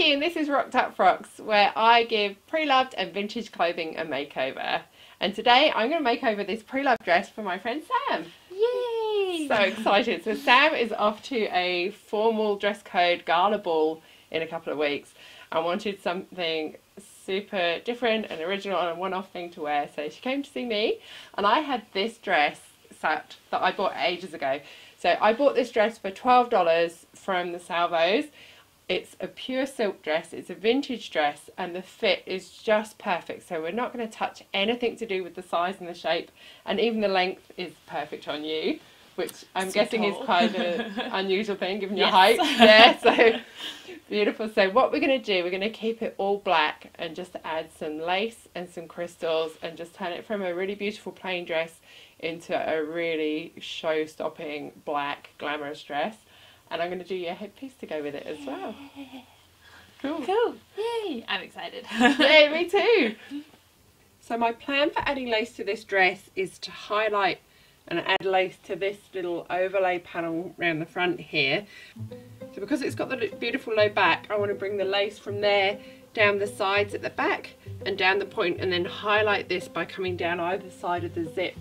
Vicky and this is Rocked Up Frocks, where I give pre-loved and vintage clothing a makeover. And today I'm going to make over this pre-loved dress for my friend Sam. Yay! So excited. So Sam is off to a formal dress code gala ball in a couple of weeks. I wanted something super different and original and a one-off thing to wear. So she came to see me and I had this dress set that I bought ages ago. So I bought this dress for $12 from the Salvos. It's a pure silk dress, it's a vintage dress, and the fit is just perfect. So we're not going to touch anything to do with the size and the shape, and even the length is perfect on you, which I'm guessing is quite an unusual thing given your height. Yeah, so beautiful. So what we're going to do, we're going to keep it all black and just add some lace and some crystals and just turn it from a really beautiful plain dress into a really show-stopping black glamorous dress. And I'm going to do your headpiece to go with it as well. Cool. Cool. Yay. I'm excited. Yeah, me too. So my plan for adding lace to this dress is to highlight and add lace to this little overlay panel around the front here. So because it's got the beautiful low back, I want to bring the lace from there down the sides at the back and down the point, and then highlight this by coming down either side of the zip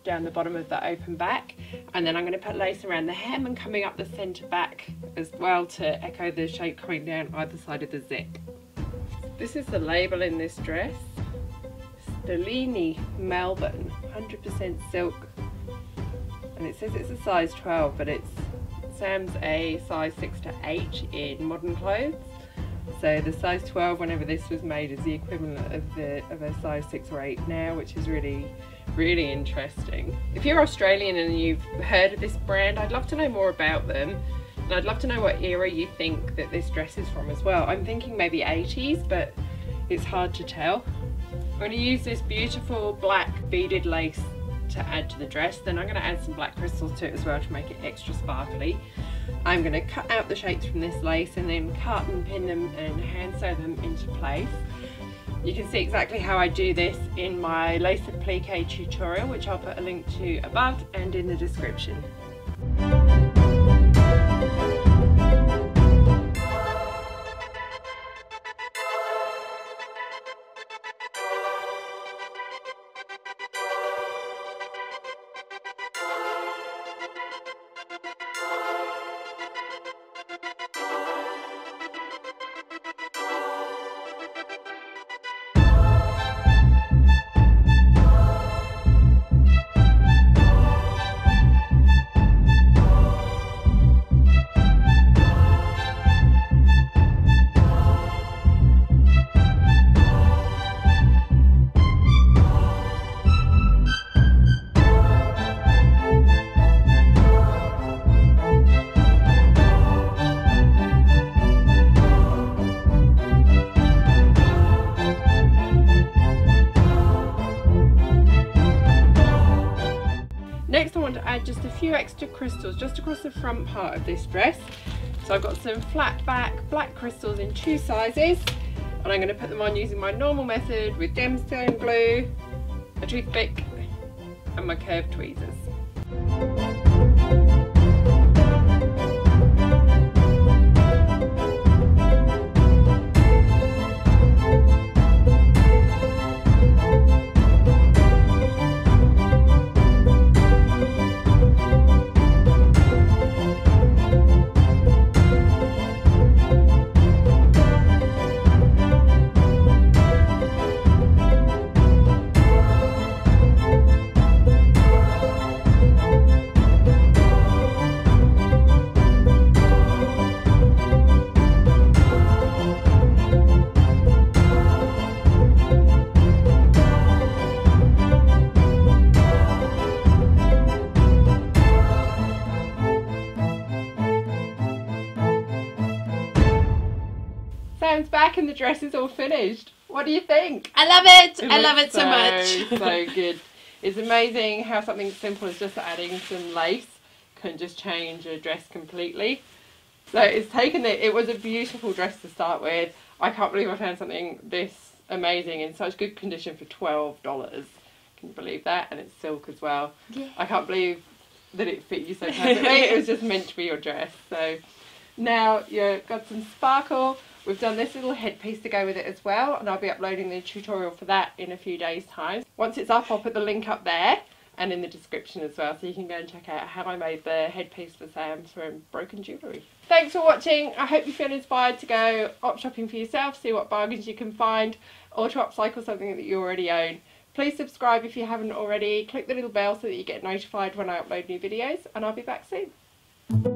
down the bottom of the open back, and then I'm going to put lace around the hem and coming up the centre back as well to echo the shape coming down either side of the zip. This is the label in this dress. Stellini Melbourne, 100% silk, and it says it's a size 12, but Sam's a size 6 to 8 in modern clothes. So the size 12 whenever this was made is the equivalent of a size 6 or 8 now, which is really interesting. If you're Australian and you've heard of this brand, I'd love to know more about them, and I'd love to know what era you think that this dress is from as well. I'm thinking maybe 80s, but it's hard to tell. I'm going to use this beautiful black beaded lace to add to the dress, then I'm going to add some black crystals to it as well to make it extra sparkly. I'm going to cut out the shapes from this lace and then cut and pin them and hand sew them into place. You can see exactly how I do this in my lace applique tutorial, which I'll put a link to above and in the description. Next I want to add just a few extra crystals just across the front part of this dress. So I've got some flat back black crystals in 2 sizes, and I'm going to put them on using my normal method with gemstone glue, a toothpick and my curved tweezers. Sam's back and the dress is all finished. What do you think? I love it! I love it so much. So good. It's amazing how something simple as just adding some lace can just change a dress completely. So it's taken it was a beautiful dress to start with. I can't believe I found something this amazing in such good condition for $12. Can you believe that? And it's silk as well. Yeah. I can't believe that it fit you so perfectly. It was just meant to be your dress. So Now you've got some sparkle. We've done this little headpiece to go with it as well, and I'll be uploading the tutorial for that in a few days' time. Once it's up, I'll put the link up there and in the description as well, so you can go and check out how I made the headpiece for Sam from Broken Jewellery. Thanks for watching. I hope you feel inspired to go op shopping for yourself, see what bargains you can find, or to upcycle something that you already own. Please subscribe if you haven't already. Click the little bell so that you get notified when I upload new videos, and I'll be back soon.